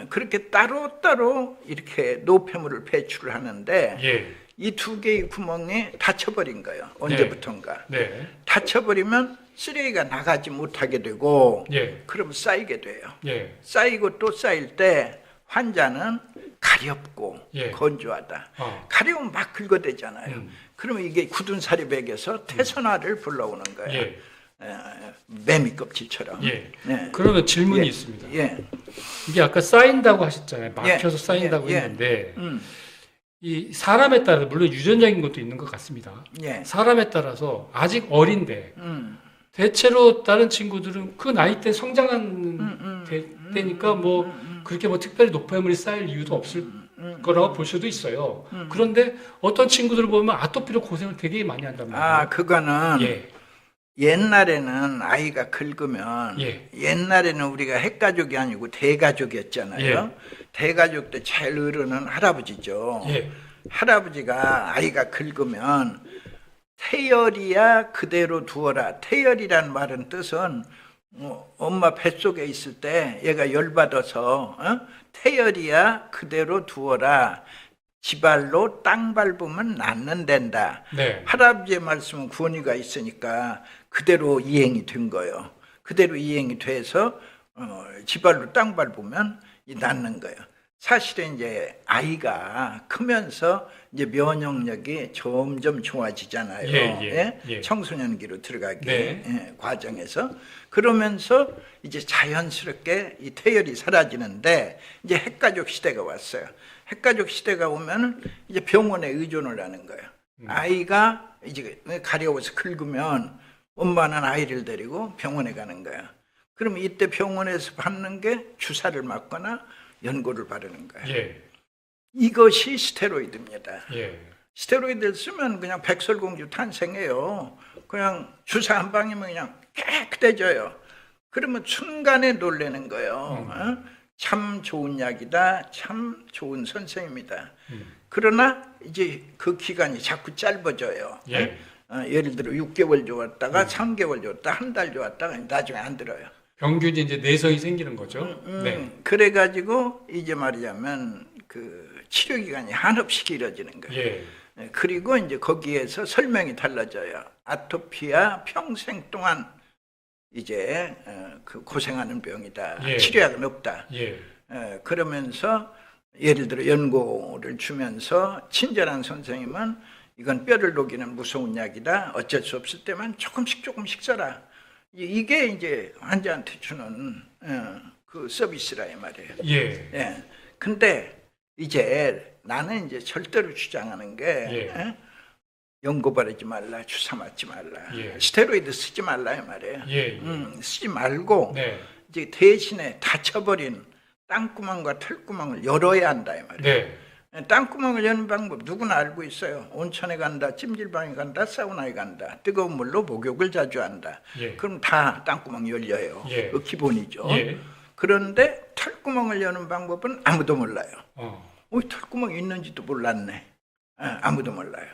B: 그렇게 따로따로 이렇게 노폐물을 배출을 하는데
A: 예.
B: 이 두 개의 구멍이 닫혀버린 거예요. 언제부턴가.
A: 네.
B: 닫혀버리면 쓰레기가 나가지 못하게 되고
A: 예.
B: 그럼 쌓이게 돼요.
A: 예.
B: 쌓이고 또 쌓일 때 환자는 가렵고
A: 예.
B: 건조하다. 가려우면 막 긁어대잖아요. 그러면 이게 굳은 살이 배겨서 태선화를 불러오는 거예요.
A: 예.
B: 매미 껍질처럼.
A: 예.
B: 네.
A: 그러면 질문이
B: 예.
A: 있습니다.
B: 예.
A: 이게 아까 쌓인다고 하셨잖아요. 막혀서
B: 예.
A: 쌓인다고
B: 예.
A: 했는데 이 사람에 따라 물론 유전적인 것도 있는 것 같습니다.
B: 예.
A: 사람에 따라서 아직 어린데 대체로 다른 친구들은 그 나이 때 성장한 때니까 뭐 그렇게 뭐 특별히 노폐물이 쌓일 이유도 없을 거라고 볼 수도 있어요. 그런데 어떤 친구들을 보면 아토피로 고생을 되게 많이 한단 말이에요.
B: 아, 그거는
A: 예.
B: 옛날에는 아이가 긁으면
A: 예.
B: 옛날에는 우리가 핵가족이 아니고 대가족이었잖아요.
A: 예.
B: 대가족 때 제일 어른은 할아버지죠.
A: 예.
B: 할아버지가 아이가 긁으면 태열이야 그대로 두어라. 태열이란 말은 뜻은 엄마 뱃속에 있을 때 얘가 열받아서 태열이야 그대로 두어라. 지발로 땅 밟으면 낫는단다.
A: 네.
B: 할아버지의 말씀은 구원이가 있으니까 그대로 이행이 된 거예요. 그대로 이행이 돼서 지발로 땅 밟으면 낫는 거예요. 사실은 이제 아이가 크면서 이제 면역력이 점점 좋아지잖아요.
A: 예.
B: 청소년기로 들어가기
A: 네.
B: 과정에서 그러면서 이제 자연스럽게 이 태열이 사라지는데 이제 핵가족 시대가 왔어요. 핵가족 시대가 오면 이제 병원에 의존을 하는 거예요. 아이가 이제 가려워서 긁으면 엄마는 아이를 데리고 병원에 가는 거야. 그럼 이때 병원에서 받는 게 주사를 맞거나 연고를 바르는 거예요.
A: 예.
B: 이것이 스테로이드입니다.
A: 예.
B: 스테로이드를 쓰면 그냥 백설공주 탄생해요. 그냥 주사 한 방이면 그냥 깨끗해져요. 그러면 순간에 놀라는 거예요. 참 좋은 약이다. 참 좋은 선생입니다. 그러나 이제 그 기간이 자꾸 짧아져요.
A: 예.
B: 예를 들어 6개월 좋았다가 3개월 좋았다, 한 달 좋았다가 나중에 안 들어요.
A: 병균이 이제 내성이 생기는 거죠. 네.
B: 그래가지고 이제 말하자면 그 치료 기간이 한없이 길어지는 거예요.
A: 예.
B: 그리고 이제 거기에서 설명이 달라져요. 아토피야 평생 동안 이제 그 고생하는 병이다.
A: 예.
B: 치료약은 없다.
A: 예.
B: 그러면서 예를 들어 연고를 주면서 친절한 선생님은 이건 뼈를 녹이는 무서운 약이다. 어쩔 수 없을 때만 조금씩 써라. 이게 이제 환자한테 주는 그 서비스라 이 말이에요.
A: 예.
B: 예. 근데 이제 나는 이제 절대로 주장하는 게
A: 예.
B: 연고 바르지 말라, 주사 맞지 말라,
A: 예.
B: 스테로이드 쓰지 말라 이 말이에요.
A: 예.
B: 쓰지 말고
A: 네.
B: 이제 대신에 다쳐버린 땅구멍과 털구멍을 열어야 한다 이 말이에요.
A: 네.
B: 땅구멍을 여는 방법 누구나 알고 있어요. 온천에 간다, 찜질방에 간다, 사우나에 간다, 뜨거운 물로 목욕을 자주 한다.
A: 예.
B: 그럼 다 땅구멍 열려요.
A: 예.
B: 그 기본이죠.
A: 예.
B: 그런데 털구멍을 여는 방법은 아무도 몰라요. 털구멍이 있는지도 몰랐네. 아무도 몰라요.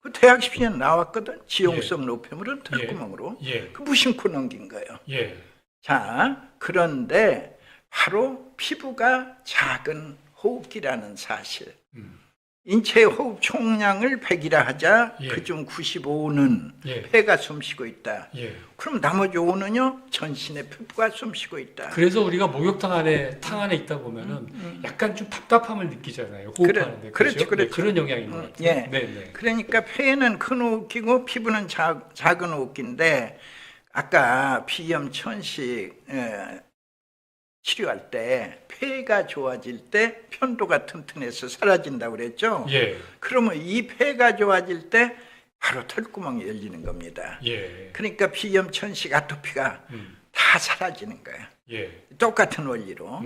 B: 그 대학 10년 나왔거든. 지용성 노폐물은 털구멍으로.
A: 예.
B: 그 무심코 넘긴 거예요.
A: 예.
B: 자, 그런데 바로 피부가 작은 호흡기라는 사실. 인체의 호흡 총량을 100이라 하자
A: 예.
B: 그중 95는
A: 예.
B: 폐가 숨쉬고 있다.
A: 예.
B: 그럼 나머지 5는요 전신의 피부가 숨쉬고 있다.
A: 그래서 우리가 목욕탕 안에 탕 안에 있다 보면은 약간 좀 답답함을 느끼잖아요. 호흡하는데.
B: 그렇죠.
A: 네, 그런 영향이 있는 것 같아요.
B: 예.
A: 네, 네.
B: 그러니까 폐는 큰 호흡기고 피부는 작은 호흡기인데 아까 비염 천식 치료할 때 폐가 좋아질 때 편도가 튼튼해서 사라진다고 그랬죠.
A: 예.
B: 그러면 이 폐가 좋아질 때 바로 털구멍이 열리는 겁니다.
A: 예.
B: 그러니까 비염 천식 아토피가 다 사라지는 거예요.
A: 예.
B: 똑같은 원리로.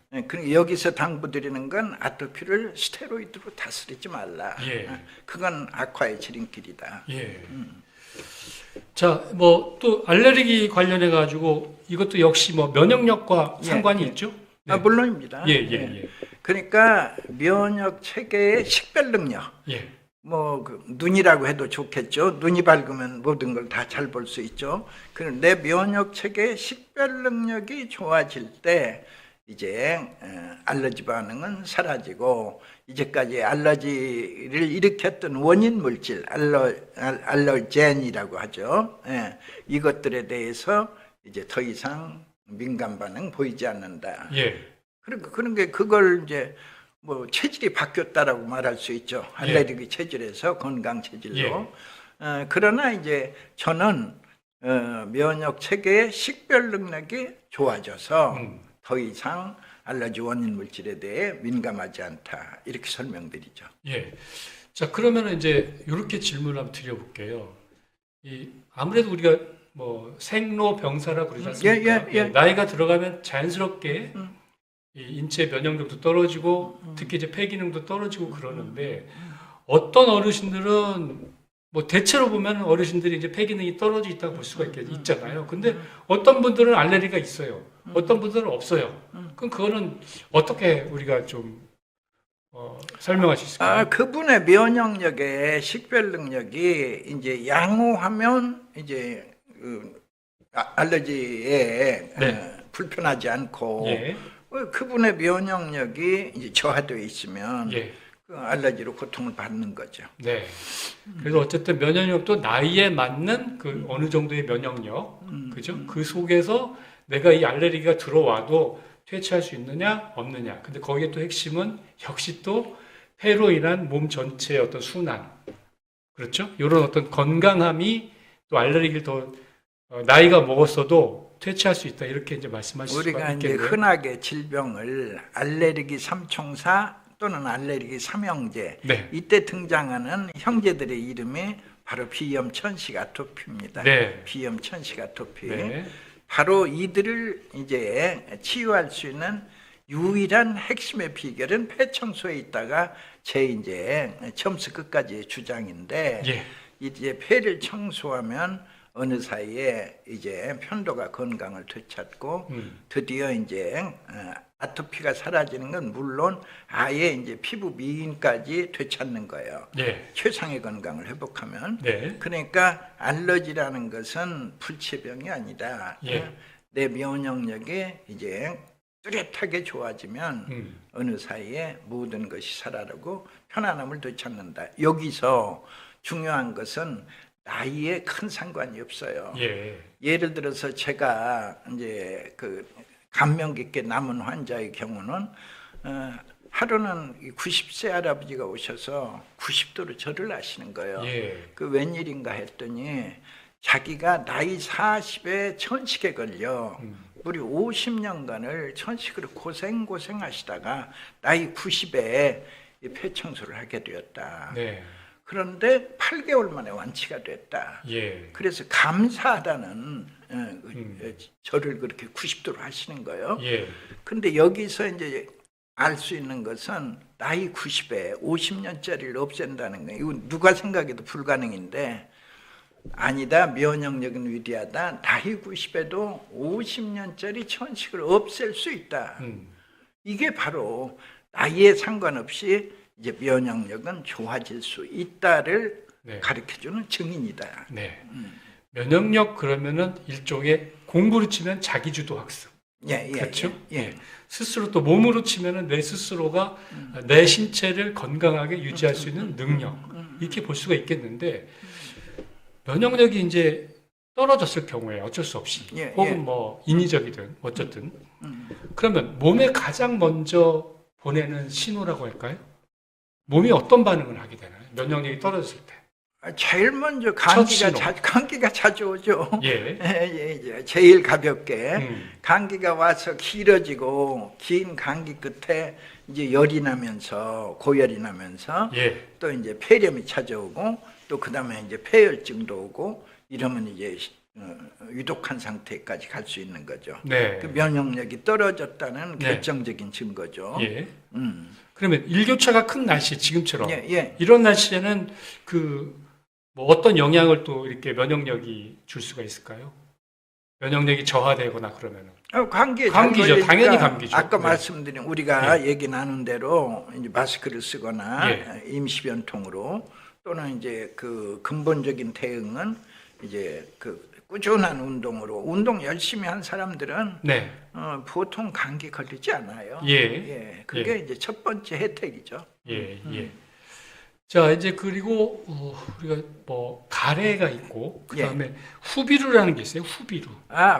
B: 그러니까 여기서 당부드리는 건 아토피를 스테로이드로 다스리지 말라.
A: 예.
B: 그건 악화의 지름길이다.
A: 예. 자, 뭐 또 알레르기 관련해 가지고 이것도 역시 뭐 면역력과 상관이 있죠? 네.
B: 물론입니다.
A: 예, 예, 예.
B: 그러니까 면역 체계의 식별 능력.
A: 예.
B: 뭐 눈이라고 해도 좋겠죠. 눈이 밝으면 모든 걸 다 잘 볼 수 있죠. 그런데 면역 체계의 식별 능력이 좋아질 때 이제 알러지 반응은 사라지고 이제까지 알러지를 일으켰던 원인 물질 알러젠이라고 하죠. 예, 이것들에 대해서 이제 더 이상 민감 반응 보이지 않는다.
A: 예.
B: 그런 게 그걸 이제 뭐 체질이 바뀌었다라고 말할 수 있죠. 알레르기 체질에서 건강 체질로. 그러나 이제 저는 면역 체계의 식별 능력이 좋아져서 더 이상 알러지 원인 물질에 대해 민감하지 않다. 이렇게 설명드리죠.
A: 예. 자, 그러면 이제 이렇게 질문을 한번 드려볼게요. 아무래도 우리가 뭐 생로병사라고 그러지 않습니까?
B: 예.
A: 나이가 들어가면 자연스럽게 이 인체 면역력도 떨어지고 특히 이제 폐 기능도 떨어지고 그러는데 어떤 어르신들은 뭐 대체로 보면 어르신들이 이제 폐 기능이 떨어져 있다고 볼 수가 있잖아요. 근데 어떤 분들은 알레르기가 있어요. 어떤 분들은 없어요. 그럼 그거는 어떻게 우리가 좀 설명할 수 있을까요?
B: 그분의 면역력의 식별 능력이 이제 양호하면 이제 알러지에 불편하지 않고
A: 예.
B: 그분의 면역력이 이제 저하되어 있으면
A: 예.
B: 그 알러지로 고통을 받는 거죠.
A: 네. 그래서 어쨌든 면역력도 나이에 맞는 그 어느 정도의 면역력, 그죠? 그 속에서 내가 이 알레르기가 들어와도 퇴치할 수 있느냐, 없느냐. 근데 거기에 또 핵심은 역시 또 폐로 인한 몸 전체의 어떤 순환, 그렇죠? 이런 어떤 건강함이 또 알레르기를 더 나이가 먹었어도 퇴치할 수 있다. 이렇게 이제 말씀하실 수가
B: 우리가
A: 있겠네요.
B: 이제 흔하게 질병을 알레르기 삼총사 또는 알레르기 삼형제
A: 네.
B: 이때 등장하는 형제들의 이름이 바로 비염 천식 아토피입니다.
A: 네.
B: 비염 천식 아토피.
A: 네.
B: 바로 이들을 이제 치유할 수 있는 유일한 핵심의 비결은 폐 청소에 있다가 제 이제 처음부터 끝까지의 주장인데
A: 예.
B: 이제 폐를 청소하면 어느 사이에 이제 편도가 건강을 되찾고 드디어 이제 아토피가 사라지는 건 물론 아예 이제 피부 미인까지 되찾는 거예요.
A: 네.
B: 최상의 건강을 회복하면.
A: 네.
B: 그러니까 알러지라는 것은 불치병이 아니다.
A: 예.
B: 내 면역력이 이제 뚜렷하게 좋아지면 어느 사이에 모든 것이 살아나고 편안함을 되찾는다. 여기서 중요한 것은 나이에 큰 상관이 없어요.
A: 예.
B: 예를 들어서 제가 이제 그 감명 깊게 남은 환자의 경우는 하루는 90세 할아버지가 오셔서 90도로 절을 하시는 거예요.
A: 예.
B: 그 웬일인가 했더니 자기가 나이 40에 천식에 걸려 우리 50년간을 천식으로 고생하시다가 나이 90에 폐청소를 하게 되었다.
A: 네.
B: 그런데 8개월 만에 완치가 됐다.
A: 예.
B: 그래서 감사하다는 절을 그렇게 90도로 하시는 거예요.
A: 예.
B: 근데 여기서 이제 알 수 있는 것은 나이 90에 50년짜리를 없앤다는 거예요. 이거 누가 생각해도 불가능인데 아니다. 면역력은 위대하다. 나이 90에도 50년짜리 천식을 없앨 수 있다. 이게 바로 나이에 상관없이 이제 면역력은 좋아질 수 있다를
A: 네.
B: 가르쳐주는 증인이다.
A: 네. 면역력 그러면은 일종의 공부로 치면 자기주도 학습.
B: 예, 예,
A: 그렇죠?
B: 예.
A: 스스로 또 몸으로 치면은 내 스스로가 내 신체를 건강하게 유지할 수 있는 능력. 이렇게 볼 수가 있겠는데 면역력이 이제 떨어졌을 경우에 어쩔 수 없이
B: 예,
A: 혹은
B: 예.
A: 뭐 인위적이든 어쨌든 그러면 몸에 가장 먼저 보내는 신호라고 할까요? 몸이 어떤 반응을 하게 되나요? 면역력이 떨어졌을 때.
B: 제일 먼저
A: 첫 신호.
B: 감기가 자주 오죠.
A: 예.
B: 예. 제일 가볍게 감기가 와서 길어지고 긴 감기 끝에 이제 열이 나면서 고열이 나면서
A: 예.
B: 또 이제 폐렴이 찾아오고 또 그다음에 이제 폐혈증도 오고 이러면 이제 위독한 상태까지 갈 수 있는 거죠.
A: 네.
B: 그 면역력이 떨어졌다는
A: 네.
B: 결정적인 증거죠.
A: 예. 그러면 일교차가 큰 날씨 지금처럼
B: 예.
A: 이런 날씨에는 그 뭐 어떤 영향을 또 이렇게 면역력이 줄 수가 있을까요? 면역력이 저하되거나 그러면은
B: 감기에
A: 감기죠.
B: 잘 걸리니까
A: 당연히 감기죠.
B: 아까
A: 네.
B: 말씀드린 우리가 얘기 나눈 대로 이제 마스크를 쓰거나
A: 예.
B: 임시변통으로 또는 이제 그 근본적인 대응은 이제 그 꾸준한 운동으로 운동 열심히 한 사람들은
A: 네.
B: 보통 감기 걸리지 않아요.
A: 예.
B: 그게 이제 첫 번째 혜택이죠.
A: 예. 자, 이제 그리고 우리가 뭐 가래가 있고 그다음에 후비루라는 게 있어요. 후비루.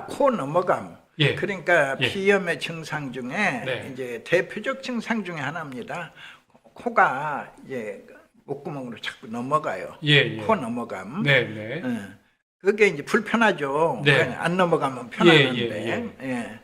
B: 코 넘어감.
A: 예.
B: 그러니까
A: 예.
B: 비염의 증상 중에
A: 네.
B: 이제 대표적 증상 중에 하나입니다. 코가 이제 목구멍으로 자꾸 넘어가요.
A: 예.
B: 코 넘어감.
A: 네.
B: 그게 이제 불편하죠.
A: 네.
B: 안 넘어가면 편안한데.
A: 예.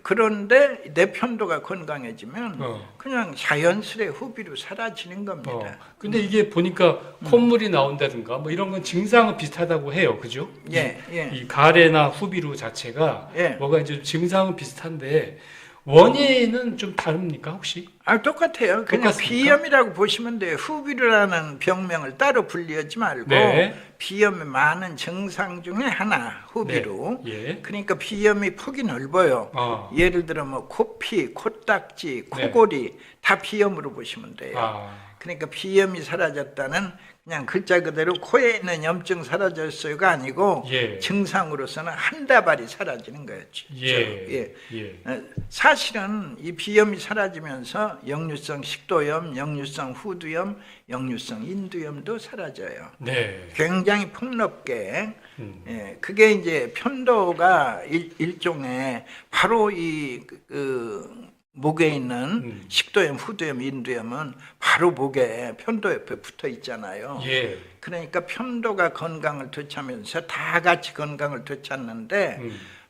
B: 그런데 내 편도가 건강해지면 그냥 자연스레 후비로 사라지는 겁니다.
A: 근데 이게 보니까 콧물이 나온다든가 뭐 이런 건 증상은 비슷하다고 해요. 그죠?
B: 예.
A: 이 가래나 후비루 자체가
B: 예.
A: 뭐가 이제 증상은 비슷한데 원인은 좀 다릅니까, 혹시?
B: 똑같아요. 그냥
A: 똑같습니까?
B: 비염이라고 보시면 돼요. 후비루라는 병명을 따로 분리하지 말고
A: 네.
B: 비염의 많은 증상 중에 하나, 후비루.
A: 네. 예.
B: 그러니까 비염이 폭이 넓어요. 예를 들어 뭐 코피, 코딱지, 코골이 다 비염으로 보시면 돼요. 그러니까 비염이 사라졌다는 그냥 글자 그대로 코에 있는 염증 사라졌어요가 아니고 증상으로서는 한 다발이 사라지는 거였죠. 사실은 이 비염이 사라지면서 역류성 식도염, 역류성 후두염, 역류성 인두염도 사라져요.
A: 네.
B: 굉장히 폭넓게. 그게 이제 편도가 일종의 바로 이 목에 있는 식도염, 후두염, 인두염은 바로 목에 편도 옆에 붙어 있잖아요. 그러니까 편도가 건강을 되찾으면서 다 같이 건강을 되찾는데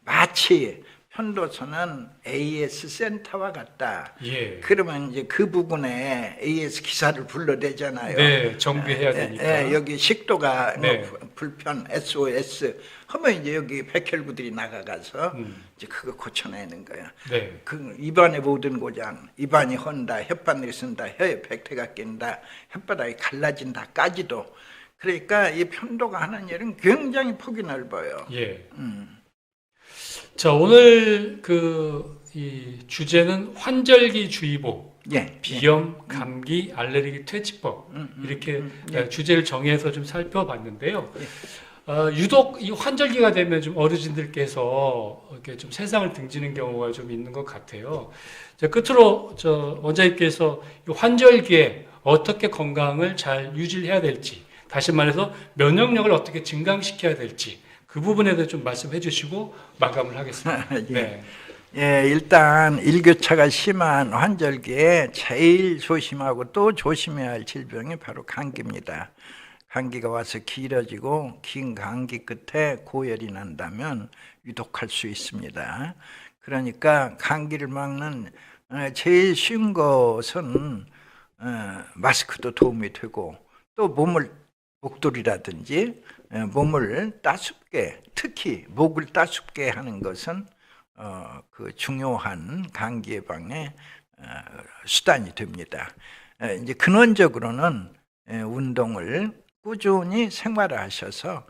B: 마치 편도선은 AS 센터와 같다. 그러면 이제 그 부분에 AS 기사를 불러대잖아요.
A: 네, 정비해야 되니까.
B: 여기 식도가
A: 네.
B: 뭐 불편, SOS 하면 이제 여기 백혈구들이 나가가서 이제 그거 고쳐내는 거야.
A: 네.
B: 그 입안의 모든 고장, 입안이 헌다, 혓바늘이 쓴다, 혀에 백태가 낀다, 혓바닥이 갈라진다까지도 그러니까 이 편도가 하는 일은 굉장히 폭이 넓어요.
A: 예. 자, 오늘 이 주제는 환절기주의보,
B: 예.
A: 비염, 감기, 알레르기 퇴치법 이렇게 주제를 정해서 좀 살펴봤는데요. 유독 이 환절기가 되면 좀 어르신들께서 이렇게 좀 세상을 등지는 경우가 좀 있는 것 같아요. 자, 끝으로 원장님께서 이 환절기에 어떻게 건강을 잘 유지해야 될지, 다시 말해서 면역력을 어떻게 증강시켜야 될지 그 부분에 대해서 좀 말씀해 주시고 마감을 하겠습니다.
B: 예.
A: 네.
B: 예, 일단 일교차가 심한 환절기에 제일 조심하고 또 조심해야 할 질병이 바로 감기입니다. 감기가 와서 길어지고 긴 감기 끝에 고열이 난다면 유독할 수 있습니다. 그러니까 감기를 막는 제일 쉬운 것은 마스크도 도움이 되고, 또 목도리라든지 몸을 따숩게, 특히 목을 따숩게 하는 것은 그 중요한 감기 예방의 수단이 됩니다. 이제 근원적으로는 운동을 꾸준히 생활하셔서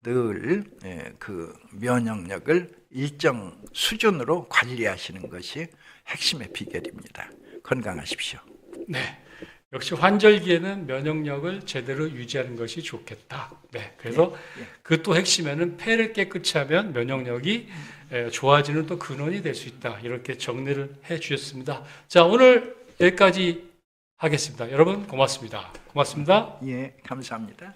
B: 늘 그 면역력을 일정 수준으로 관리하시는 것이 핵심의 비결입니다. 건강하십시오.
A: 네. 역시 환절기에는 면역력을 제대로 유지하는 것이 좋겠다. 네. 그래서 그 또 핵심에는 폐를 깨끗이 하면 면역력이 좋아지는 또 근원이 될 수 있다. 이렇게 정리를 해 주셨습니다. 자, 오늘 여기까지 하겠습니다. 여러분 고맙습니다. 고맙습니다.
B: 예, 감사합니다.